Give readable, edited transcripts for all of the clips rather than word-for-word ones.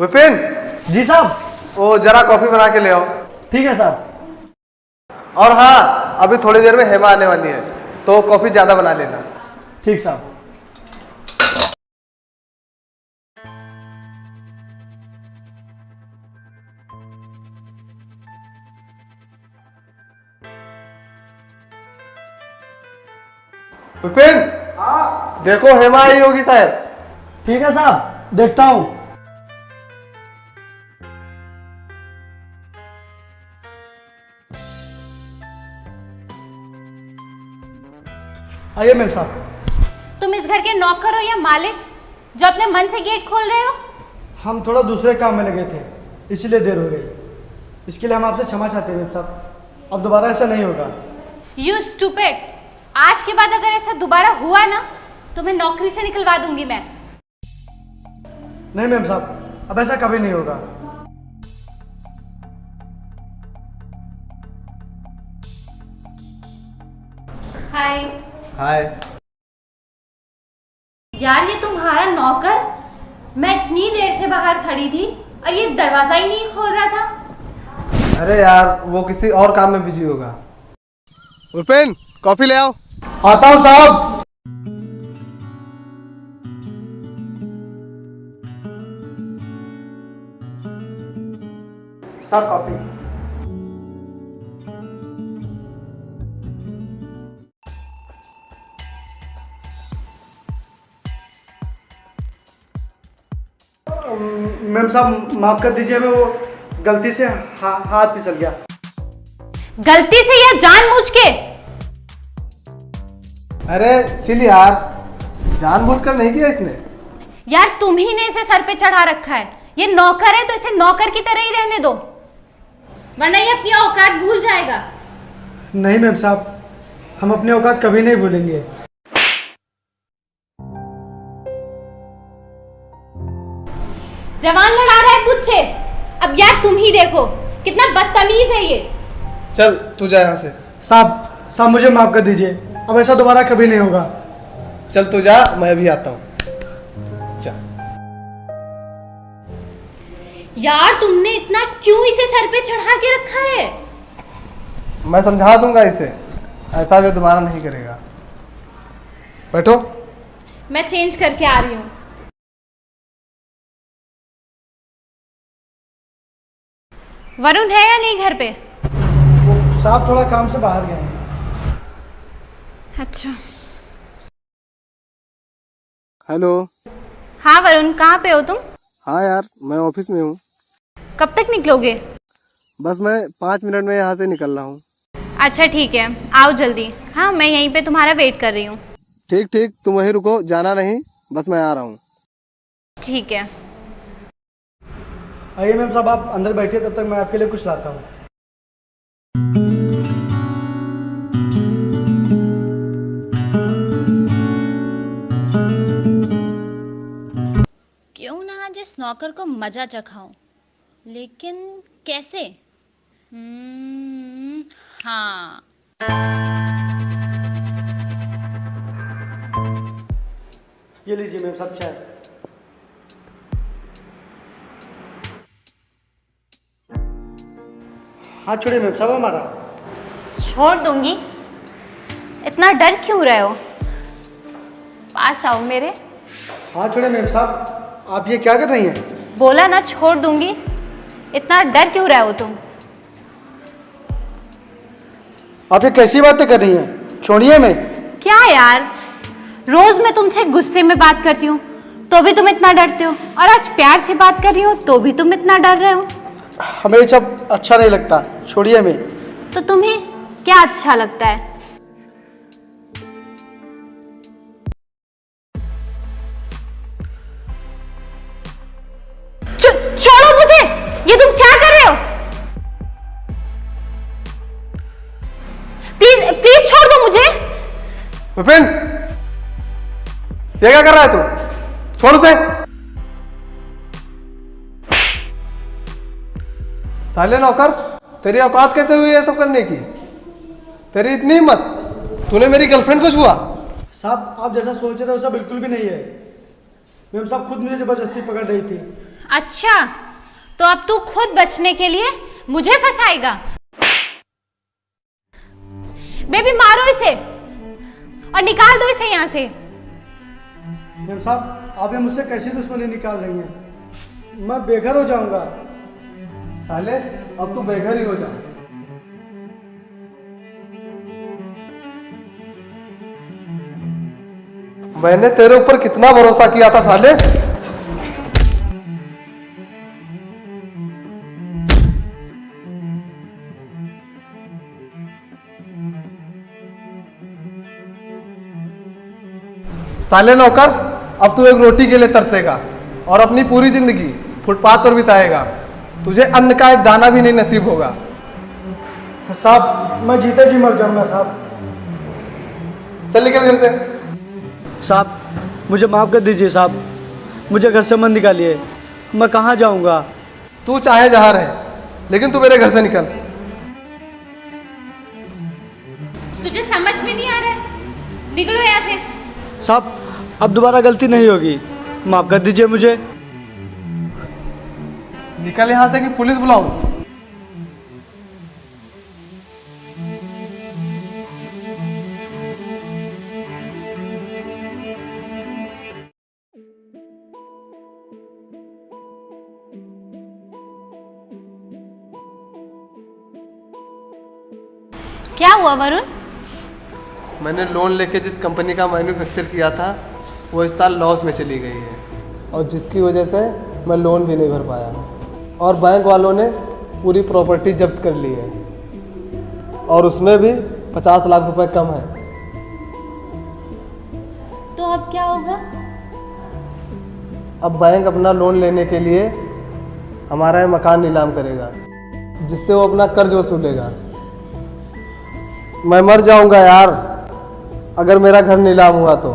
विपिन। जी साहब। वो जरा कॉफी बना के ले आओ। ठीक है साहब। और हाँ, अभी थोड़ी देर में हेमा आने वाली है, तो कॉफी ज्यादा बना लेना। ठीक साहब। विपिन, देखो हेमा आई होगी शायद। ठीक है साहब, देखता हूँ। आइए मैम साहब। तुम इस घर के नौकर हो या मालिक जो अपने मन से गेट खोल रहे हो? हम थोड़ा दूसरे काम में लगे थे, इसलिए देर हो गई। इसके लिए हम आपसे क्षमा चाहते हैं मैम साहब। अब दोबारा ऐसा नहीं होगा। You stupid! आज के बाद अगर ऐसा दोबारा हुआ ना तो मैं नौकरी से निकलवा दूंगी। मैं नहीं मैम साहब, अब ऐसा कभी नहीं होगा। हाय। हाय। यार ये तुम्हारा नौकर, मैं इतनी देर से बाहर खड़ी थी और ये दरवाजा ही नहीं खोल रहा था। अरे यार, वो किसी और काम में बिजी होगा। विपिन, कॉफी ले आओ। आता हूँ साहब। साहब कॉफी। मैम साहब माफ कर दीजिए, मैं वो गलती से हाथ फिसल गया। गलती से या जानबूझ के? अरे चिल यार, जानबूझकर नहीं किया इसने। यार तुम ही ने इसे सर पे चढ़ा रखा है। ये नौकर है तो इसे नौकर की तरह ही रहने दो, वरना ये अपनी औकात भूल जाएगा। नहीं मैम साहब, हम अपनी औकात कभी नहीं भूलेंगे। जवान लड़ा रहा है मुझसे। अब यार तुम ही देखो कितना बदतमीज है ये। चल तू जा यहाँ से। साहब मुझे माफ कर दीजिए, अब ऐसा दोबारा कभी नहीं होगा। चल तू जा, मैं अभी आता हूँ। चल। यार तुमने इतना क्यों इसे सर पे चढ़ा के रखा है? मैं समझा दूंगा इसे, ऐसा भी दोबारा नहीं करेगा। बैठो। मैं चेंज करके आ रही हूँ। वरुण है या नहीं घर पे? वो साहब थोड़ा काम से बाहर गए हैं। अच्छा। हेलो। हाँ वरुण, कहाँ पे हो तुम? हाँ यार, मैं ऑफिस में हूँ। कब तक निकलोगे? बस मैं 5 मिनट में यहाँ से निकल रहा हूँ। अच्छा ठीक है, आओ जल्दी। हाँ मैं यहीं पे तुम्हारा वेट कर रही हूँ। ठीक ठीक, तुम वहीं रुको, जाना नहीं, बस मैं आ रहा हूँ। ठीक है। आइए मैम साहब, आप अंदर बैठिए, तब तक मैं आपके लिए कुछ लाता हूँ। क्यों ना आज इस नौकर को मजा चखाऊं, लेकिन कैसे? हाँ, ये लीजिए मैम साहब चाय। हाँ छोड़िए मैम साहब हमारा। छोड़ दूंगी। इतना डर क्यों रहे हो? पास आओ मेरे। हाँ छोड़िए मैम साहब, आप ये क्या कर रही हैं? बोला ना छोड़ दूंगी। इतना डर क्यों रहे हो तुम? आप ये कैसी बातें कर रही हैं? छोड़िए मैं। क्या यार, रोज मैं तुमसे गुस्से में बात करती हूँ तो भी तुम इतना डरते हो, और आज प्यार से बात कर रही हो तो भी तुम इतना डर रहे हो। हमें ये सब अच्छा नहीं लगता, छोड़िए मैं। तो तुम्हें क्या अच्छा लगता है? छोड़ो मुझे, ये तुम क्या कर रहे हो? प्लीज प्लीज छोड़ दो मुझे। विपिन, ये क्या कर रहा है तू? छोड़ उसे। साले नौकर, तेरी औकात कैसे हुई है सब करने की? तेरी इतनी हिम्मत? तूने मेरी गर्लफ्रेंड को छुआ? साहब आप जैसा सोच रहे हो वैसा बिल्कुल भी नहीं है। मैम साहब खुद मुझे जबरदस्ती पकड़ रही थी। अच्छा, तो अब तू खुद बचने के लिए मुझे फंसाएगा। बेबी मारो इसे और निकाल दो इसे यहाँ से। मेम साहब, आप ये मुझसे कैसी दुश्मनी निकाल रही हैं? मैं बेघर हो जाऊंगा। साले अब तू बेघर ही हो जा। मैंने तेरे ऊपर कितना भरोसा किया था साले। साले नौकर, अब तू एक रोटी के लिए तरसेगा और अपनी पूरी जिंदगी फुटपाथ पर बिताएगा। तुझे अन्न का एक दाना भी नहीं नसीब होगा। साहब, मैं जीते जी मर जाऊंगा साहब। चल निकल घर से। साहब, मुझे माफ़ कर दीजिए साहब, मुझे घर से मत निकालिए। मैं कहाँ जाऊंगा? तू चाहे जहां रहे, लेकिन तू मेरे घर से निकल। तुझे समझ में नहीं आ रहा है? निकलो यहाँ से। साहब, अब दोबारा गलती नहीं होगी, माफ़ कर दीजिए मुझे। निकल यहां से कि पुलिस बुलाऊं? क्या हुआ वरुण? मैंने लोन लेके जिस कंपनी का मैन्युफैक्चर किया था वो इस साल लॉस में चली गई है, और जिसकी वजह से मैं लोन भी नहीं भर पाया, और बैंक वालों ने पूरी प्रॉपर्टी जब्त कर ली है, और उसमें भी 50 लाख रुपए कम है। तो अब क्या होगा? अब बैंक अपना लोन लेने के लिए हमारा ये मकान नीलाम करेगा, जिससे वो अपना कर्ज वसूलेगा। मैं मर जाऊंगा यार अगर मेरा घर नीलाम हुआ तो।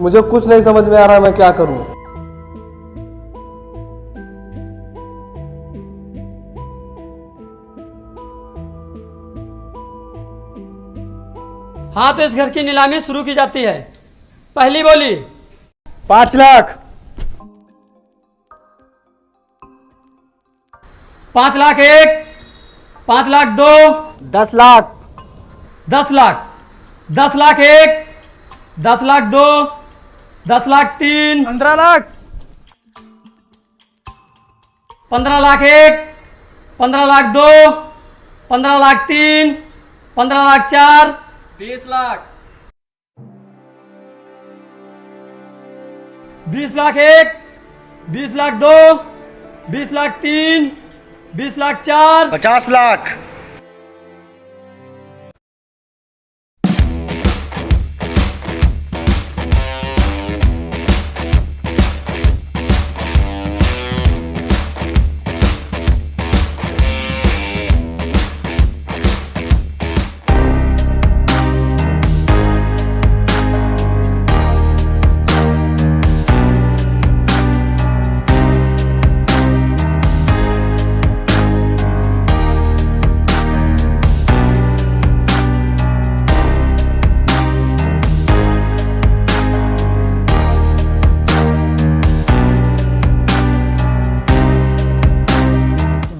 मुझे कुछ नहीं समझ में आ रहा मैं क्या करूं। हाँ, तो इस घर की नीलामी शुरू की जाती है। पहली बोली 5 लाख। 5 लाख 1, 5 लाख 2, 10 लाख। 10 लाख, 10 लाख 1, 10 लाख 2, 10 लाख 3, 15 लाख। 15 लाख 1, 15 लाख 2, 15 लाख 3, 15 लाख 4, 20 लाख। 20 लाख 1, 20 लाख 2, 20 लाख 3, 20 लाख 4, 50 लाख।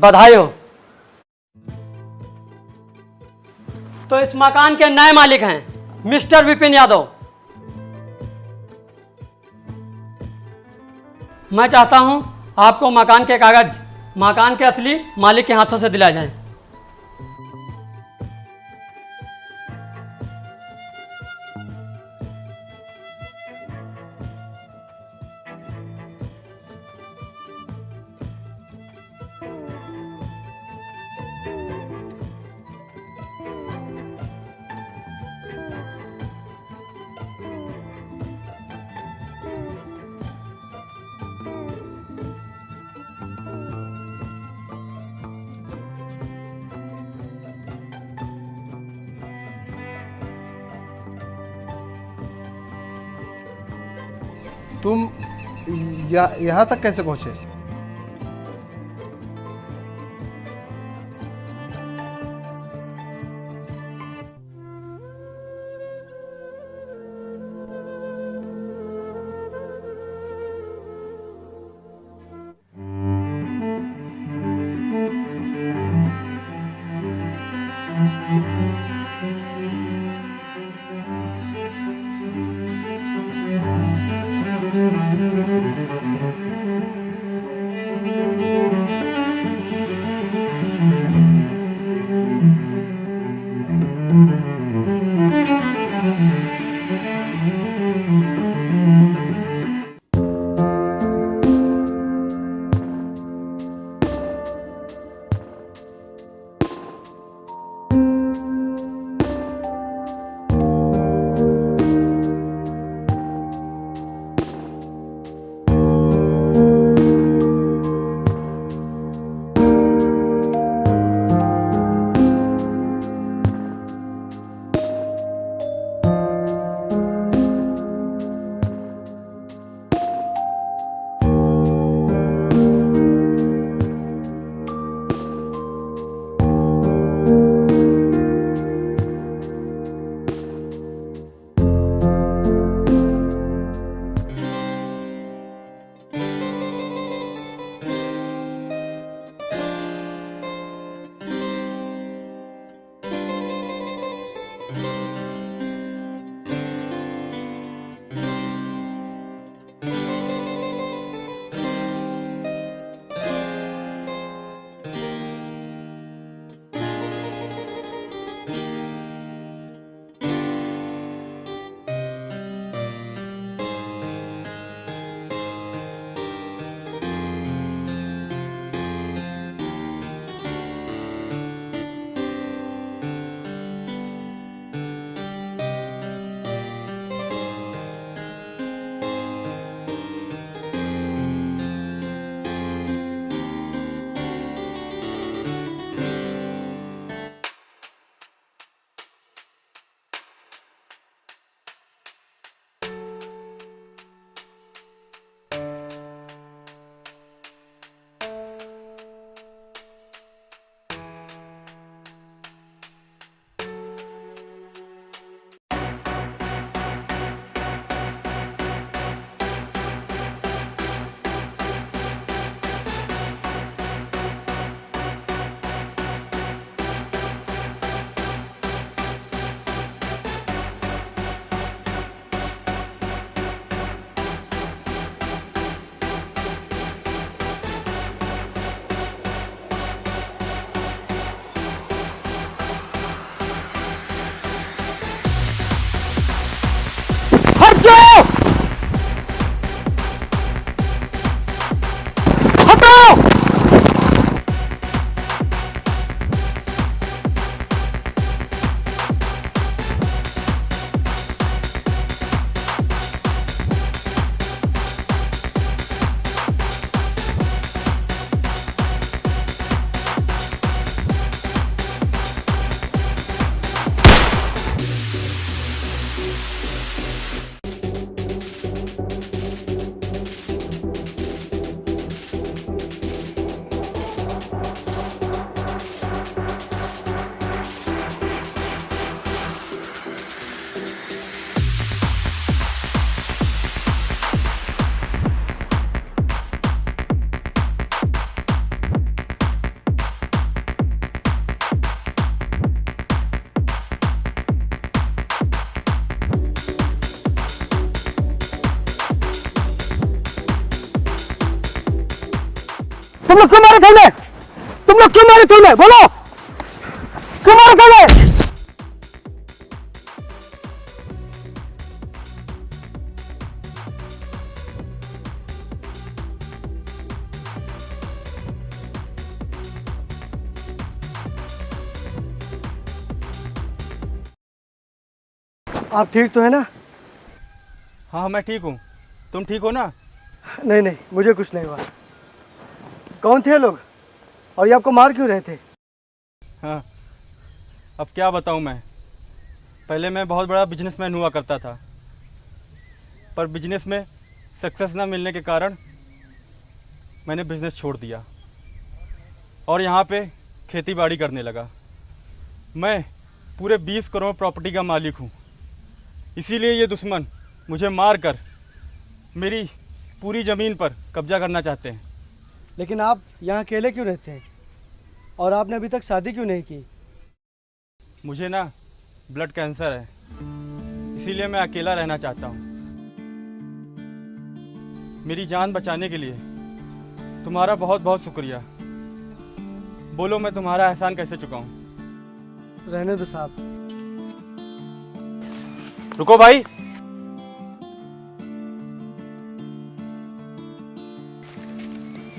बधाई हो। तो इस मकान के नए मालिक हैं मिस्टर विपिन यादव। मैं चाहता हूं आपको मकान के कागज मकान के असली मालिक के हाथों से दिलाए जाएं। तुम यहाँ तक कैसे पहुंचे? हट जाओ, हटाओ। तुम लोग क्यों मारे थे मैं? तुम लोग क्यों मारे थे मैं? बोलो, क्यों मारे थे मैं? आप ठीक तो है ना? हाँ मैं ठीक हूँ, तुम ठीक हो ना? नहीं नहीं, मुझे कुछ नहीं हुआ। कौन थे ये लोग और ये आपको मार क्यों रहे थे? हाँ, अब क्या बताऊँ मैं। पहले मैं बहुत बड़ा बिजनेसमैन हुआ करता था, पर बिजनेस में सक्सेस ना मिलने के कारण मैंने बिजनेस छोड़ दिया और यहाँ पे खेती बाड़ी करने लगा। मैं पूरे 20 करोड़ प्रॉपर्टी का मालिक हूँ, इसीलिए ये दुश्मन मुझे मार कर मेरी पूरी ज़मीन पर कब्जा करना चाहते हैं। लेकिन आप यहाँ अकेले क्यों रहते हैं और आपने अभी तक शादी क्यों नहीं की? मुझे ना ब्लड कैंसर है, इसीलिए मैं अकेला रहना चाहता हूँ। मेरी जान बचाने के लिए तुम्हारा बहुत बहुत शुक्रिया। बोलो मैं तुम्हारा एहसान कैसे चुकाऊं? रहने दो साहब। रुको भाई,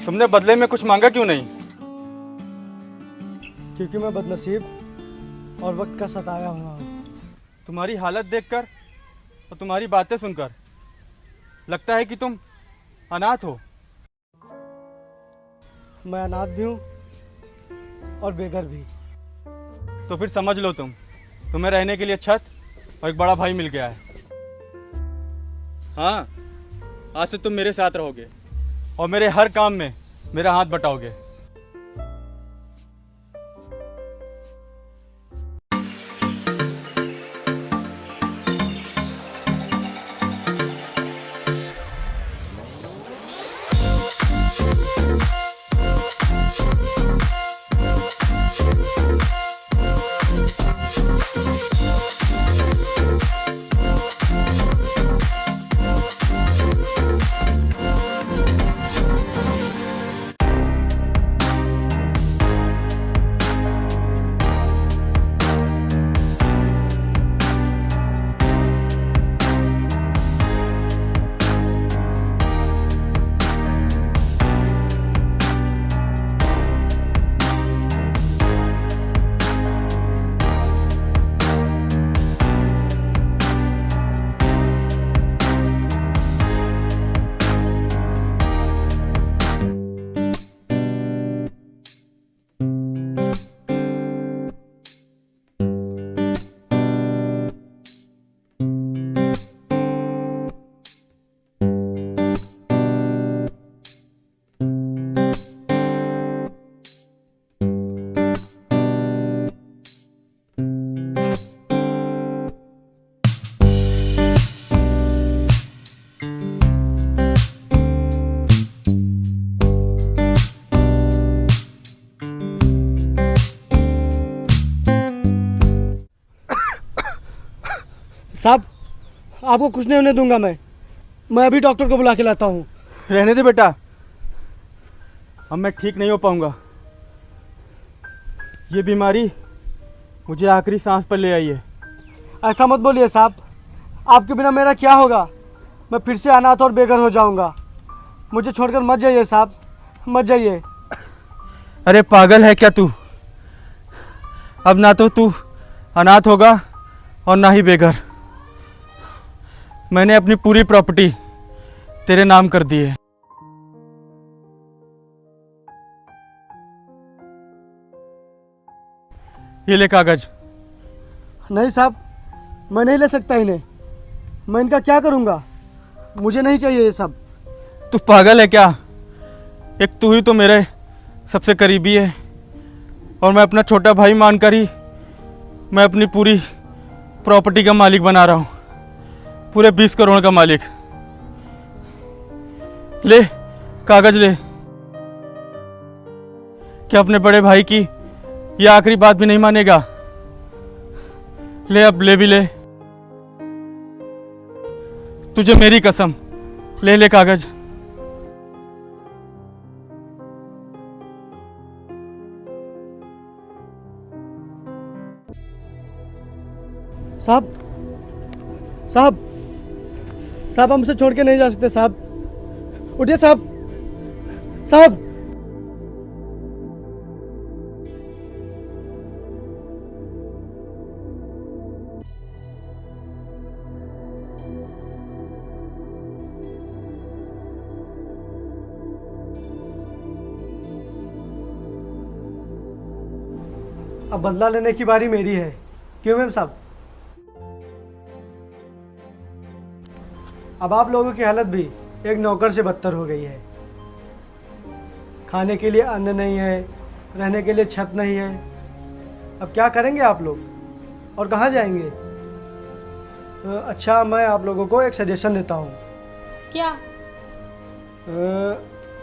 तुमने बदले में कुछ मांगा क्यों नहीं? क्योंकि मैं बदनसीब और वक्त का सताया हुआ हूँ। तुम्हारी हालत देखकर और तुम्हारी बातें सुनकर लगता है कि तुम अनाथ हो। मैं अनाथ भी हूँ और बेघर भी। तो फिर समझ लो तुम्हें रहने के लिए छत और एक बड़ा भाई मिल गया है। हाँ, आज से तुम मेरे साथ रहोगे और मेरे हर काम में मेरा हाथ बटाओगे। साहब, आपको कुछ नहीं होने दूंगा मैं अभी डॉक्टर को बुला के लाता हूँ। रहने दे बेटा, अब मैं ठीक नहीं हो पाऊंगा। ये बीमारी मुझे आखिरी सांस पर ले आई है। ऐसा मत बोलिए साहब, आपके बिना मेरा क्या होगा? मैं फिर से अनाथ और बेघर हो जाऊंगा। मुझे छोड़कर मत जाइए साहब, मत जाइए। अरे पागल है क्या तू? अब ना तो तू अनाथ होगा और ना ही बेघर। मैंने अपनी पूरी प्रॉपर्टी तेरे नाम कर दी है। ये ले कागज। नहीं साहब, मैं नहीं ले सकता इन्हें। मैं इनका क्या करूंगा? मुझे नहीं चाहिए ये सब। तू पागल है क्या? एक तू ही तो मेरे सबसे करीबी है और मैं अपना छोटा भाई मानकर ही मैं अपनी पूरी प्रॉपर्टी का मालिक बना रहा हूँ, पूरे 20 करोड़ का मालिक। ले कागज ले। क्या अपने बड़े भाई की ये आखिरी बात भी नहीं मानेगा? ले, अब ले भी ले। तुझे मेरी कसम, ले ले कागज। साहब साहब साहब, हमसे छोड़ के नहीं जा सकते साहब। उठिए साहब, साहब। अब बदला लेने की बारी मेरी है। क्यों मैम साहब? अब आप लोगों की हालत भी एक नौकर से बदतर हो गई है। खाने के लिए अन्न नहीं है, रहने के लिए छत नहीं है। अब क्या करेंगे आप लोग और कहाँ जाएंगे? अच्छा, मैं आप लोगों को एक सजेशन देता हूँ। क्या?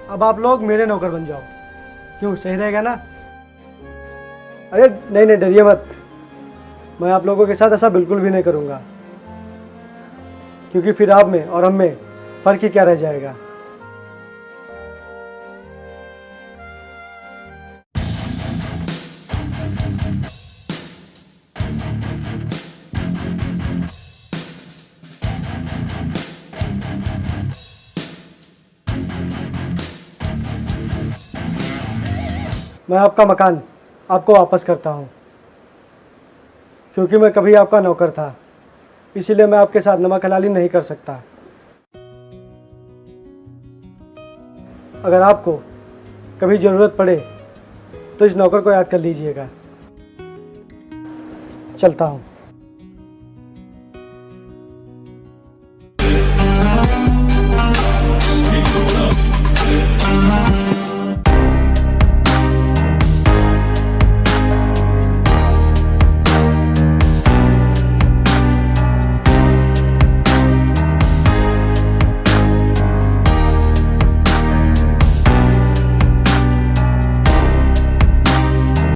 अब आप लोग मेरे नौकर बन जाओ। क्यों, सही रहेगा ना? अरे नहीं नहीं, डरिए मत। मैं आप लोगों के साथ ऐसा बिल्कुल भी नहीं करूँगा, क्योंकि फिर आप में और हम में फ़र्क ही क्या रह जाएगा। मैं आपका मकान आपको वापस करता हूँ, क्योंकि मैं कभी आपका नौकर था, इसीलिए मैं आपके साथ नमक हलाली नहीं कर सकता। अगर आपको कभी ज़रूरत पड़े तो इस नौकर को याद कर लीजिएगा। चलता हूँ।